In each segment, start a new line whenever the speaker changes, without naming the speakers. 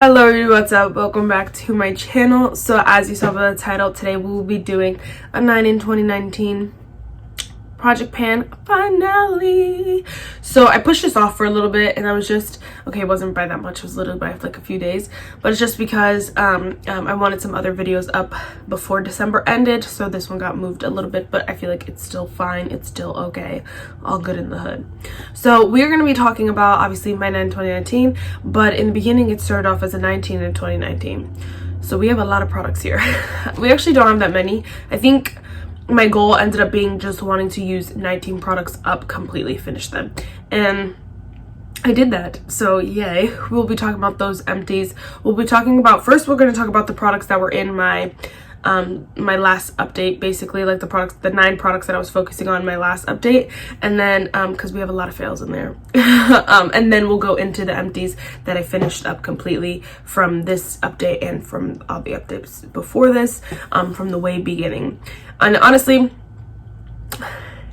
Hello everybody, what's up? Welcome back to my channel. So as you saw by the title, today we will be doing a 9 in 2019 project pan finale. So I pushed this off for a little bit, and I was just okay, it wasn't by that much, it was literally by like a few days, but it's just because I wanted some other videos up before December ended, so this one got moved a little bit, but I feel like it's still fine, it's still okay, all good in the hood. So we're going to be talking about obviously my 9 in 2019, but in the beginning it started off as a 19 in 2019. So we have a lot of products here. We actually don't have that many. I think my goal ended up being just wanting to use 19 products up, completely finish them, and I did that, so yay. We'll be talking about those empties. We'll be talking about, first we're going to talk about the products that were in my my last update, basically, like the 9 products that I was focusing on in my last update, and then because we have a lot of fails in there, and then we'll go into the empties that I finished up completely from this update and from all the updates before this, from the way beginning. And honestly,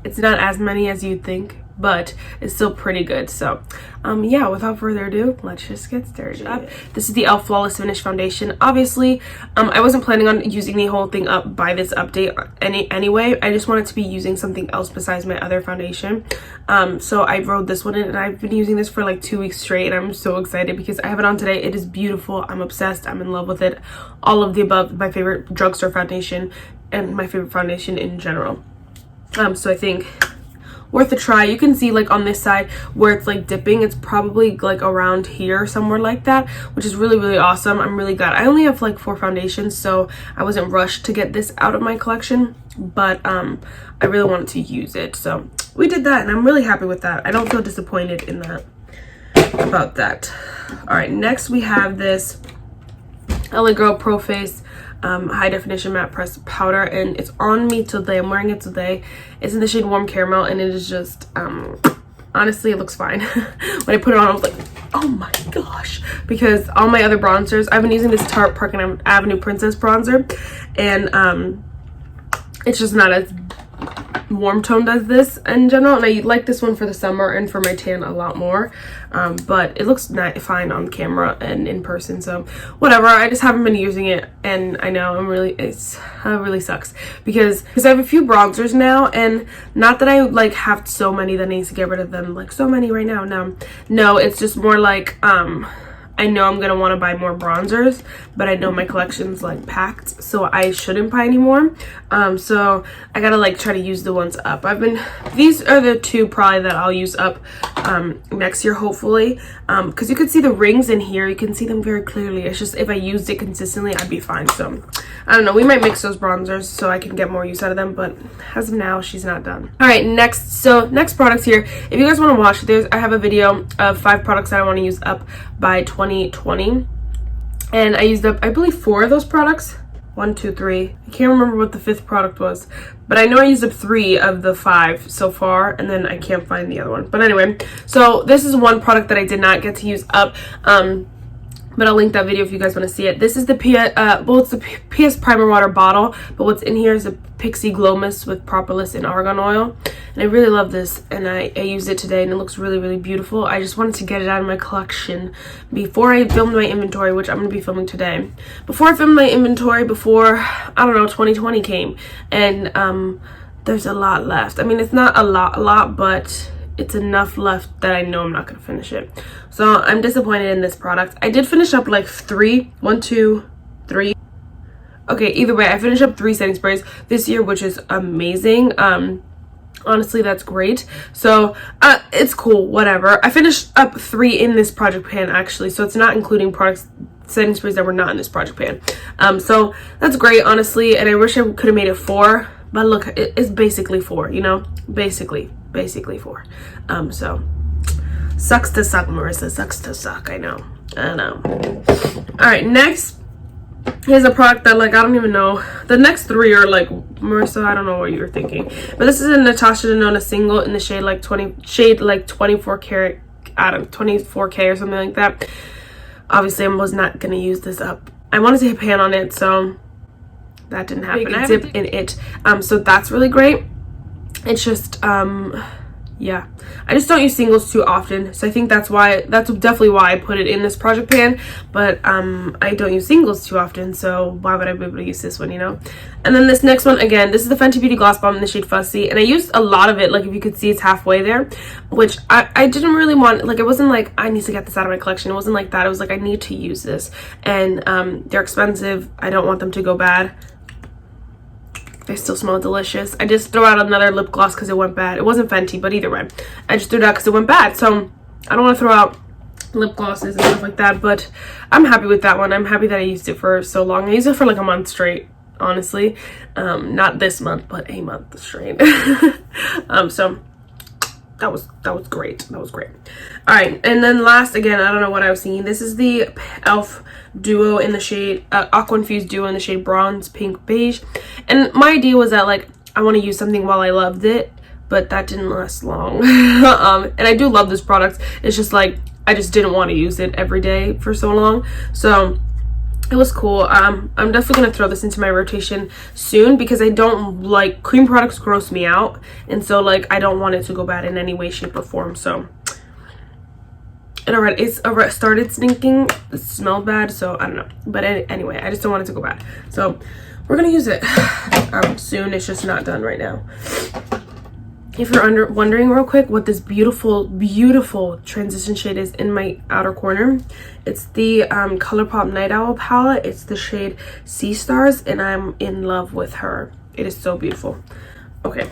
it's not as many as you'd think, but it's still pretty good. So yeah, without further ado, let's just get started. This is the e.l.f. Flawless Finish Foundation. Obviously, I wasn't planning on using the whole thing up by this update anyway. I just wanted to be using something else besides my other foundation. So I wrote this one in, and I've been using this for like 2 weeks straight, and I'm so excited because I have it on today. It is beautiful. I'm obsessed. I'm in love with it. All of the above. My favorite drugstore foundation and my favorite foundation in general. So I think worth a try. You can see like on this side where it's like dipping, it's probably like around here, somewhere like that, which is really awesome. I'm really glad. I only have like 4 foundations, so I wasn't rushed to get this out of my collection, but I really wanted to use it, so we did that, and I'm really happy with that. I don't feel disappointed in that about that. All right, next we have this LA Girl Pro Face high definition matte pressed powder, and it's on me today. I'm wearing it today. It's in the shade Warm Caramel, and it is just honestly, it looks fine. When I put it on, I was like, oh my gosh, because all my other bronzers, I've been using this Tarte Park Avenue Princess bronzer, and it's just not as warm toned as this in general, and I like this one for the summer and for my tan a lot more, but it looks fine on camera and in person, so whatever. I just haven't been using it, and I know it really sucks because I have a few bronzers now, and not that I like have so many that I need to get rid of them, like so many right now. No, it's just more like I know I'm gonna want to buy more bronzers, but I know my collection's like packed, so I shouldn't buy anymore. So I gotta like try to use the ones up. These are the 2 probably that I'll use up next year, hopefully, because you can see the rings in here. You can see them very clearly. It's just if I used it consistently, I'd be fine. So I don't know, we might mix those bronzers so I can get more use out of them, but as of now, she's not done. All right, next products here. If you guys want to watch, I have a video of 5 products that I want to use up by 2020, and I used up, I believe, 4 of those products. 1, 2, 3. I can't remember what the 5th product was, but I know I used up 3 of the 5 so far, and then I can't find the other one. But anyway, so this is one product that I did not get to use up, but I'll link that video if you guys want to see it. This is the it's the PS Primer Water bottle, but what's in here is a Pixie Glow Mist with Propolis and Argan Oil, and I really love this, and I used it today, and it looks really beautiful. I just wanted to get it out of my collection before I filmed my inventory, which I'm going to be filming today. Before I filmed my inventory, before, I don't know, 2020 came, and there's a lot left. I mean, it's not a lot, but it's enough left that I know I'm not going to finish it. So I'm disappointed in this product. I did finish up like 3. 1, 2, 3. Okay, either way, I finished up 3 setting sprays this year, which is amazing. Honestly, that's great. So it's cool, whatever. I finished up 3 in this project pan, actually, so it's not including setting sprays that were not in this project pan. So that's great, honestly, and I wish I could have made it 4, but look, it's basically 4, you know, basically 4. So sucks to suck, Marissa, sucks to suck. I know. All right, next here's a product that, like, I don't even know. The next 3 are like, Marissa, I don't know what you're thinking, but this is a Natasha Denona single in the shade like 24 karat, I don't know, 24K or something like that. Obviously, I was not gonna use this up. I wanted to hit pan on it, so that didn't happen. I dip in it, so that's really great. It's just yeah, I just don't use singles too often, so I think that's definitely why I put it in this project pan. But I don't use singles too often, so why would I be able to use this one, you know? And then this next one, again, this is the Fenty Beauty Gloss Bomb in the shade Fussy, and I used a lot of it. Like, if you could see, it's halfway there, which I didn't really want. Like, it wasn't like I need to get this out of my collection. It wasn't like that. It was like I need to use this, and they're expensive. I don't want them to go bad. They still smell delicious. I just threw out another lip gloss because it went bad. It wasn't Fenty, but either way, I just threw it out because it went bad. So I don't want to throw out lip glosses and stuff like that, but I'm happy with that one. I'm happy that I used it for so long. I used it for like a month straight, honestly. Not this month, but a month straight. So that was great. That was great. All right, and then last, again, I don't know what I was thinking. This is the e.l.f. duo in the shade aqua infused duo in the shade bronze pink beige, and my idea was that, like, I want to use something while I loved it, but that didn't last long. And I do love this product. It's just like I just didn't want to use it every day for so long, so it was cool. I'm definitely gonna throw this into my rotation soon because I don't like cream products. Gross me out, and so like I don't want it to go bad in any way, shape, or form. So it's already started stinking. It smelled bad, so I don't know. But anyway, I just don't want it to go bad. So we're gonna use it soon. It's just not done right now. If you're wondering real quick what this beautiful, beautiful transition shade is in my outer corner, it's the ColourPop Night Owl palette. It's the shade Sea Stars, and I'm in love with her. It is so beautiful. Okay.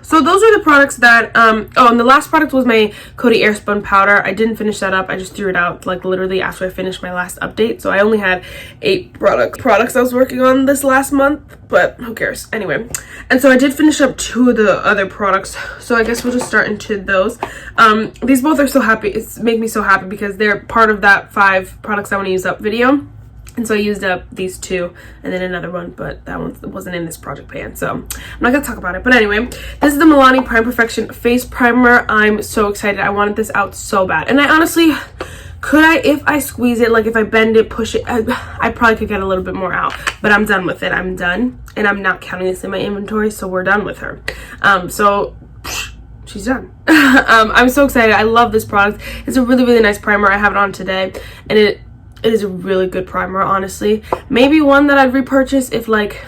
So those are the products that oh, and the last product was my Coty Airspun powder. I didn't finish that up. I just threw it out like literally after I finished my last update. So I only had 8 products I was working on this last month, but who cares anyway. And so I did finish up 2 of the other products, so I guess we'll just start into those. These both are so happy. It's make me so happy because they're part of that 5 products I want to use up video. And so I used up these 2 and then another one, but that one wasn't in this project pan, so I'm not gonna talk about it. But anyway, this is the Milani Prime Perfection Face Primer. I'm so excited. I wanted this out so bad. And I honestly, if I squeeze it, like if I bend it, push it, I probably could get a little bit more out. But I'm done with it. I'm done. And I'm not counting this in my inventory, so we're done with her. She's done. I'm so excited. I love this product. It's a really, really nice primer. I have it on today, and it is a really good primer, honestly. Maybe one that I'd repurchase if like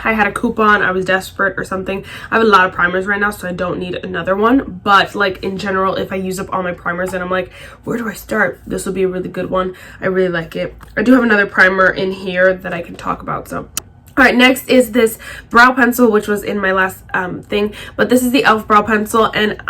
I had a coupon, I was desperate or something. I have a lot of primers right now, so I don't need another one. But like in general, if I use up all my primers and I'm like, where do I start? This will be a really good one. I really like it. I do have another primer in here that I can talk about, so. All right, next is this brow pencil, which was in my last thing, but this is the e.l.f. brow pencil, and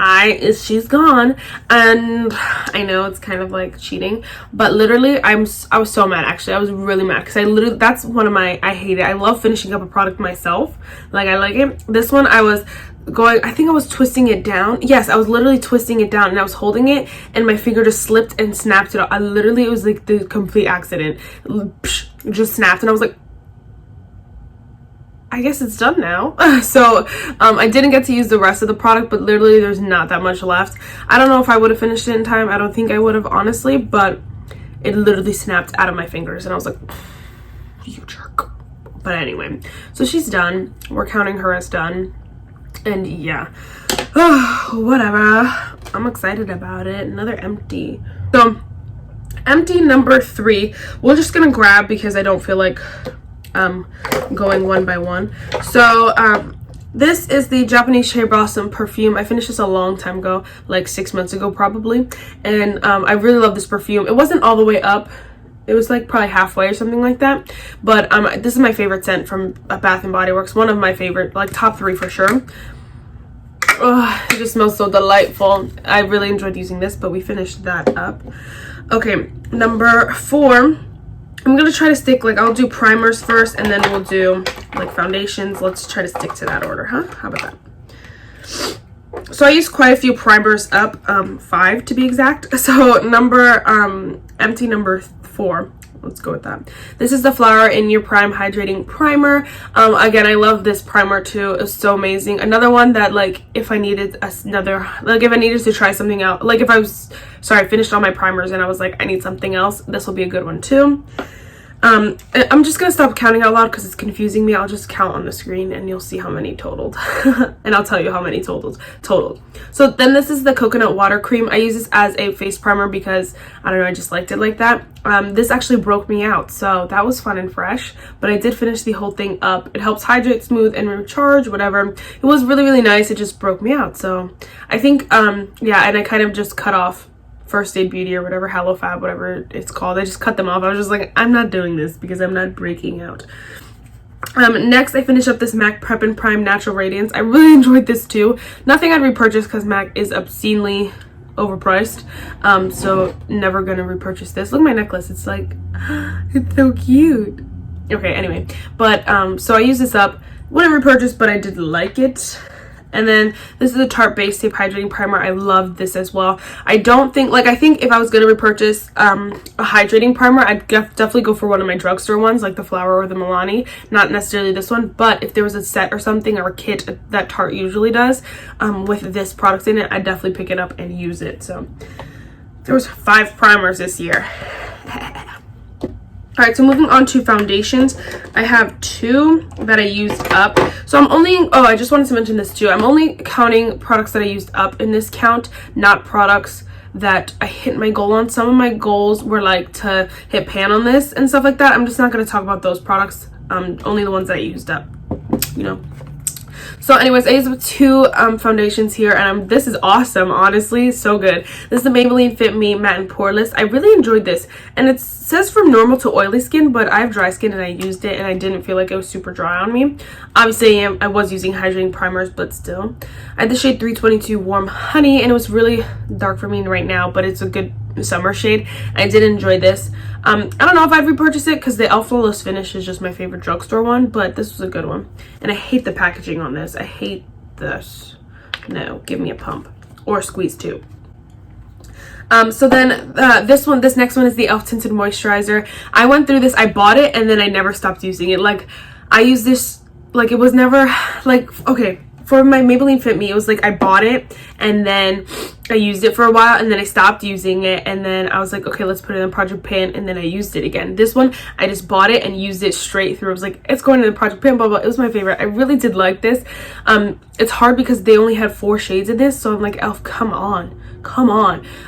she's gone. And I know it's kind of like cheating, but literally I was so mad. Actually, I was really mad because that's one of my, I hate it. I love finishing up a product myself. Like, I like it. This one I think I was twisting it down. Yes, I was literally twisting it down, and I was holding it, and my finger just slipped and snapped it off. It was like the complete accident. It just snapped, and I was like, I guess it's done now. So I didn't get to use the rest of the product, but literally there's not that much left. I don't know if I would have finished it in time. I don't think I would have, honestly, but it literally snapped out of my fingers, and I was like, you jerk. But anyway, so she's done. We're counting her as done, and yeah, whatever. I'm excited about it. Another empty. So empty number 3, we're just gonna grab because I don't feel like going one by one. So this is the Japanese Cherry Blossom perfume. I finished this a long time ago, like 6 months ago probably, and I really love this perfume. It wasn't all the way up, it was like probably halfway or something like that, but this is my favorite scent from Bath and Body Works. One of my favorite, like top 3 for sure. It just smells so delightful. I really enjoyed using this, but we finished that up. Okay, number 4, I'm gonna try to stick, like, I'll do primers first, and then we'll do like foundations. Let's try to stick to that order, huh? How about that? So I used quite a few primers up, 5 to be exact. So empty number 4. Let's go with that. This is the Flower in Your Prime Hydrating Primer. Again, I love this primer too. It's so amazing. Another one that, like, if I needed if I needed to try something out, like if I finished all my primers and I was like, I need something else, this will be a good one too. I'm just gonna stop counting out loud because it's confusing me. I'll just count on the screen and you'll see how many totaled. And I'll tell you how many totaled. So then this is the coconut water cream. I use this as a face primer because I don't know, I just liked it like that. This actually broke me out, so that was fun and fresh, but I did finish the whole thing up. It helps hydrate, smooth, and recharge, whatever. It was really, really nice. It just broke me out. So I think yeah, and I kind of just cut off First Aid Beauty or whatever, Hello Fab, whatever it's called. I just cut them off. I was just like, I'm not doing this because I'm not breaking out. Next, I finished up this MAC Prep and Prime Natural Radiance. I really enjoyed this too. Nothing I'd repurchase because MAC is obscenely overpriced. So never gonna repurchase this. Look at my necklace. It's like, it's so cute. Okay, anyway. But, so I used this up. Wouldn't repurchase, but I did like it. And then this is a Tarte Base Tape Hydrating Primer. I love this as well. I don't think, like, I think if I was going to repurchase a hydrating primer, I'd definitely go for one of my drugstore ones, like the Flower or the Milani. Not necessarily this one, but if there was a set or something or a kit that Tarte usually does with this product in it, I'd definitely pick it up and use it. So there was 5 primers this year. Alright, so moving on to foundations. I have 2 that I used up. So I'm only, oh, I just wanted to mention this too. I'm only counting products that I used up in this count, not products that I hit my goal on. Some of my goals were like to hit pan on this and stuff like that. I'm just not going to talk about those products. Only the ones that I used up, you know. So anyways, I used up 2 foundations here, and this is awesome, honestly, so good. This is the Maybelline Fit Me Matte and Poreless. I really enjoyed this, and it says from normal to oily skin, but I have dry skin and I used it and I didn't feel like it was super dry on me. Obviously, I was using hydrating primers, but still. I had the shade 322 Warm Honey, and it was really dark for me right now, but it's a good summer shade. I did enjoy this. I don't know if I'd repurchase it because the Elf Flawless Finish is just my favorite drugstore one, but this was a good one. And I hate the packaging on this. I hate this. No, give me a pump or a squeeze too. So then this next one is the Elf Tinted Moisturizer. I went through this, I bought it, and then I never stopped using it. Like, I used this, like, it was never, like, okay, for my Maybelline Fit Me, it was like I bought it and then I used it for a while and then I stopped using it, and then I was like, okay, let's put it in Project Pan, and then I used it again. This one, I just bought it and used it straight through. I was like, it's going to the Project Pan, blah, blah. It was my favorite. I really did like this. It's hard because they only had 4 shades of this, so I'm like, Elf, come on.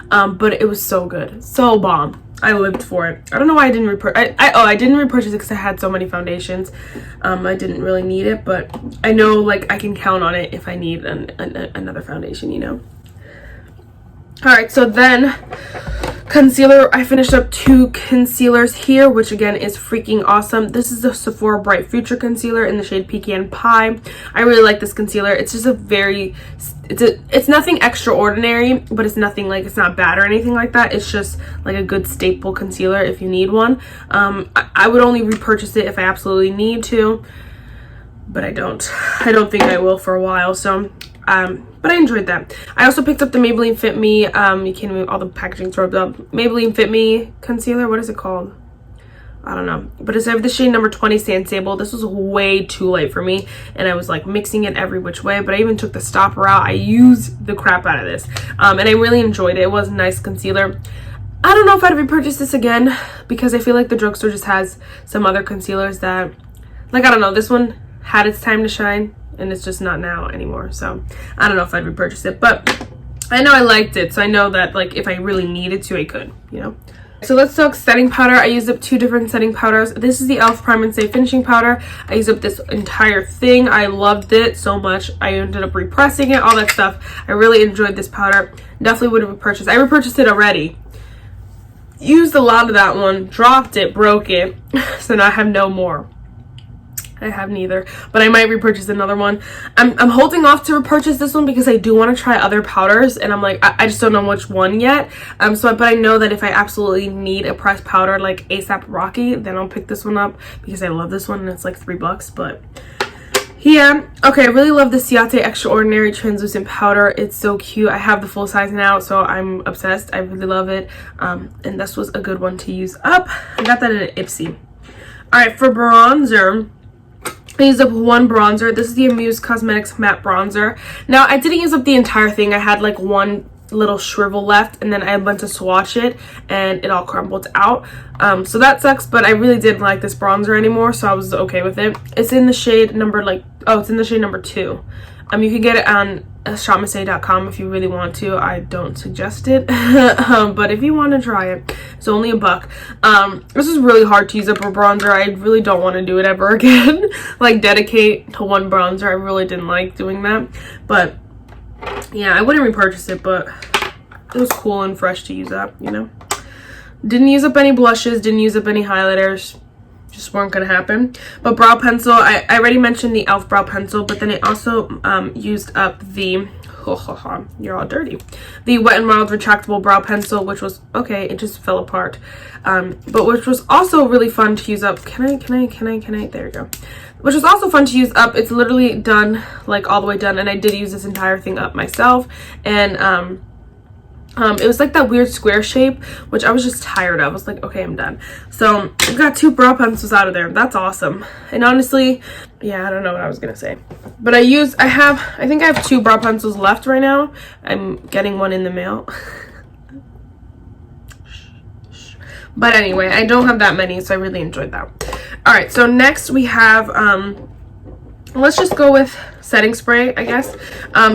But it was so good. So bomb. I lived for it. I don't know why I didn't repurchase. I didn't repurchase it because I had so many foundations. I didn't really need it, but I know, like, I can count on it if I need another foundation, you know. All right, so then concealer. I finished up 2 concealers here, which again is freaking awesome. This is the Sephora Bright Future Concealer in the shade Pecan Pie. I really like this concealer. It's just a very, it's nothing extraordinary, but it's nothing like, it's not bad or anything like that. It's just like a good staple concealer if you need one. I would only repurchase it if I absolutely need to, but I don't think I will for a while. So but I enjoyed that. I also picked up the Maybelline Fit Me, you can't move, all the packaging's rubbed up, Maybelline Fit Me concealer. What is it called? I don't know, but it's the shade number 20 Sand Sable. This was way too light for me, and I was like mixing it every which way, but I even took the stopper out. I used the crap out of this, and I really enjoyed it. It was a nice concealer. I don't know if I'd repurchase this again because I feel like the drugstore just has some other concealers that, like, I don't know, this one had its time to shine and it's just not now anymore. So I don't know if I'd repurchase it, but I know I liked it, so I know that, like, if I really needed to, I could, you know. So let's talk setting powder. I used up 2 different setting powders. This is the e.l.f. Prime and Stay Finishing Powder. I used up this entire thing. I loved it so much. I ended up repressing it, all that stuff. I really enjoyed this powder. Definitely would have repurchased. I repurchased it already. Used a lot of that one, dropped it, broke it, so now I have no more. I have neither, but I might repurchase another one. I'm holding off to repurchase this one because I do want to try other powders, and I'm like, I just don't know which one yet. But I know that if I absolutely need a pressed powder like ASAP Rocky, then I'll pick this one up because I love this one and it's like $3. But yeah, okay, I really love the Ciate Extraordinary Translucent Powder. It's so cute. I have the full size now, so I'm obsessed. I really love it, and this was a good one to use up. I got that in an Ipsy. All right, for bronzer, I used up 1 bronzer. This is the Amuse Cosmetics Matte Bronzer. Now, I didn't use up the entire thing. I had like one little shrivel left, and then I went to swatch it and it all crumbled out. So that sucks, but I really didn't like this bronzer anymore, so I was okay with it. It's in the shade number it's in the shade number 2. You can get it on shopmissay.com if you really want to. I don't suggest it, but if you want to try it, it's only $1. This is really hard to use up a bronzer. I really don't want to do it ever again. Like, dedicate to one bronzer. I really didn't like doing that, but yeah, I wouldn't repurchase it, but it was cool and fresh to use up, you know. Didn't use up any blushes, didn't use up any highlighters. Just weren't gonna happen. But brow pencil, I already mentioned the e.l.f. brow pencil, but then I also used up the you're all dirty, the Wet n Wild retractable brow pencil, which was okay. It just fell apart, but which was also really fun to use up. Can I there we go. Which was also fun to use up. It's literally done, like all the way done, and I did use this entire thing up myself. And it was like that weird square shape, which I was just tired of. I was like, okay, I'm done. So I've got 2 brow pencils out of there. That's awesome. And honestly, yeah, I don't know what I was gonna say, but I think I have 2 brow pencils left right now. I'm getting one in the mail. But anyway, I don't have that many, so I really enjoyed that. All right, so next we have let's just go with setting spray, I guess.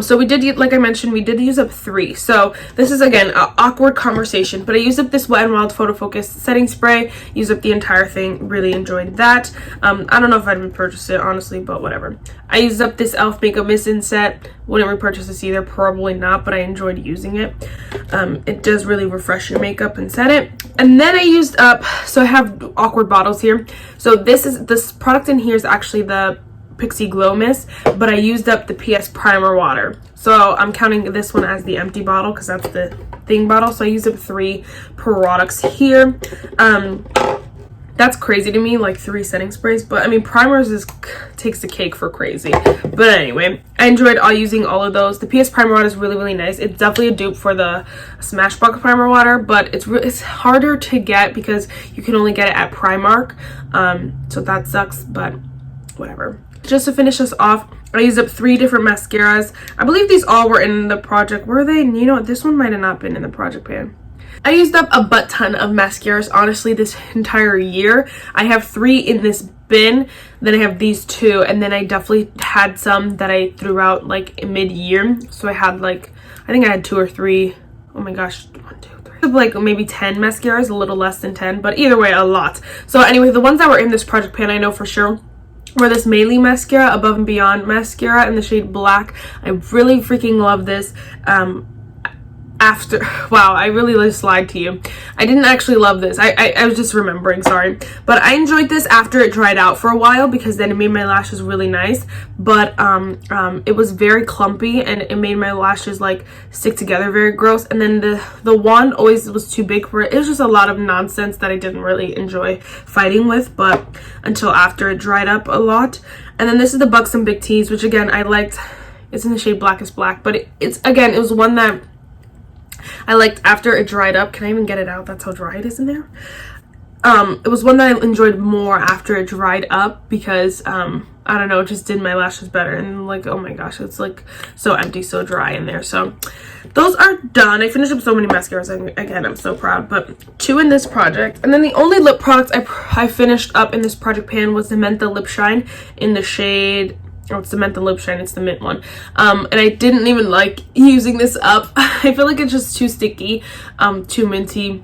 So we did, like I mentioned, we did use up 3. So this is, again, an awkward conversation, but I used up this Wet n Wild Photo Focus setting spray, used up the entire thing, really enjoyed that. I don't know if I'd repurchase it, honestly, but whatever. I used up this e.l.f. Makeup Mist In Set. Wouldn't repurchase this either, probably not, but I enjoyed using it. It does really refresh your makeup and set it. And then I used up, so I have awkward bottles here. So this product in here is actually the Pixie Glow Mist, but I used up the PS Primer water. So I'm counting this one as the empty bottle because that's the thing bottle. So I used up 3 products here. That's crazy to me, like 3 setting sprays, but I mean, primers takes the cake for crazy. But anyway, I enjoyed using all of those. The PS Primer water is really, really nice. It's definitely a dupe for the Smashbox Primer water, but it's harder to get because you can only get it at Primark. So that sucks, but whatever. Just to finish us off, I used up 3 different mascaras. I believe these all were in the project. Were they? You know what? This one might have not been in the project pan. I used up a butt ton of mascaras, honestly, this entire year. I have 3 in this bin, then I have these 2, and then I definitely had some that I threw out like mid-year. So I had like, I think I had 2 or 3. Oh my gosh, 1, 2, 3. Like maybe 10 mascaras, a little less than 10, but either way, a lot. So anyway, the ones that were in this project pan, I know for sure, were this Maylee mascara, Above and Beyond mascara in the shade Black. I really freaking love this. Wow, I really just lied to you. I didn't actually love this. I was just remembering, sorry. But I enjoyed this after it dried out for a while because then it made my lashes really nice. But it was very clumpy and it made my lashes like stick together very gross. And then the wand always was too big for it. It was just a lot of nonsense that I didn't really enjoy fighting with, but until after it dried up a lot. And then this is the Buxom Big T's, which again, I liked. It's in the shade Blackest Black, but it was one that I liked after it dried up. Can I even get it out? That's how dry it is in there. It was one that I enjoyed more after it dried up because I don't know, it just did my lashes better. And like, oh my gosh, it's like so empty, so dry in there. So those are done. I finished up so many mascaras. Again, I'm so proud. But 2 in this project. And then the only lip products I finished up in this project pan was the Mentha Lip Shine in the shade, oh, it's the Mentha Lip Shine, it's the mint one. And I didn't even like using this up. I feel like it's just too sticky, too minty,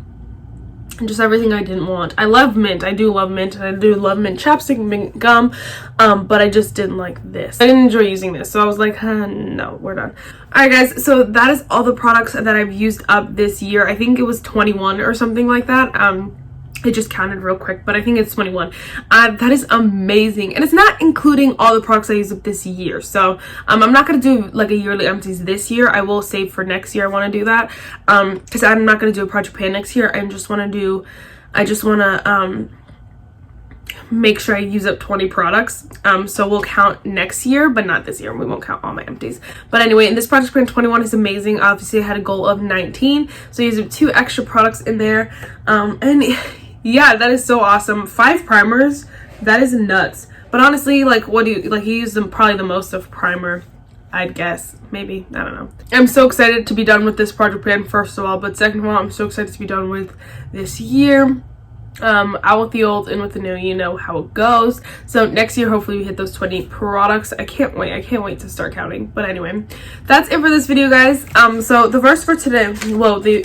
and just everything I didn't want. I love mint. I do love mint, and I do love mint chapstick and mint gum, but I just didn't like this. I didn't enjoy using this, so I was like, no, we're done. Alright guys, so that is all the products that I've used up this year. I think it was 21 or something like that. I just counted real quick, but I think it's 21. That is amazing, and it's not including all the products I used up this year. So I'm not gonna do like a yearly empties this year. I will save for next year. I want to do that because I'm not gonna do a project pan next year. I just want to make sure I use up 20 products. So we'll count next year, but not this year. We won't count all my empties. But anyway, in this project pan 21 is amazing. Obviously I had a goal of 19, so I used up 2 extra products in there, and yeah, that is so awesome. 5 primers, that is nuts. But honestly, like, what do you like? You use them probably the most of primer I'd guess. Maybe. I don't know. I'm so excited to be done with this project plan, first of all. But second of all, I'm so excited to be done with this year. Out with the old, in with the new. You know how it goes. So next year, hopefully we hit those 20 products. I can't wait. I can't wait to start counting. But anyway, that's it for this video, guys. So the verse for today, well, the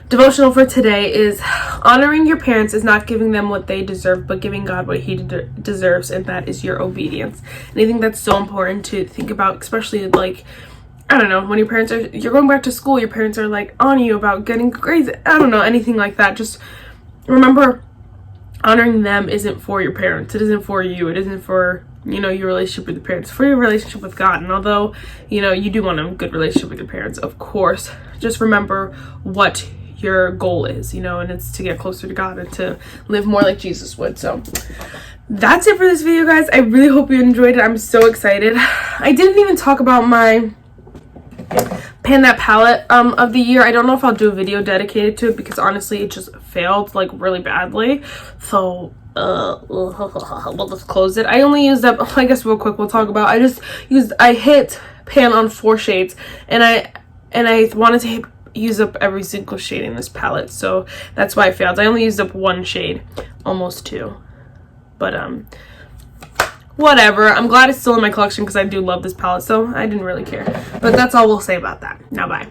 devotional for today is: honoring your parents is not giving them what they deserve, but giving God what he deserves, and that is your obedience. And I think that's so important to think about, especially like, I don't know, when your parents are, you're going back to school, your parents are like on you about getting grades, I don't know, anything like that. Just remember, honoring them isn't for your parents. It isn't for you. It isn't for, you know, your relationship with your parents. It's for your relationship with God. And although, you know, you do want a good relationship with your parents, of course, just remember what your goal is, you know, and it's to get closer to God and to live more like Jesus would. So that's it for this video, guys. I really hope you enjoyed it. I'm so excited. I didn't even talk about my Pan That Palette of the year. I don't know if I'll do a video dedicated to it because honestly it just failed like really badly. So we'll just close it. I only used up, I guess real quick we'll talk about, I hit pan on 4 shades, and I wanted to use up every single shade in this palette, so that's why I failed. I only used up 1 shade, almost 2, but whatever. I'm glad it's still in my collection because I do love this palette, so I didn't really care. But that's all we'll say about that. Now bye.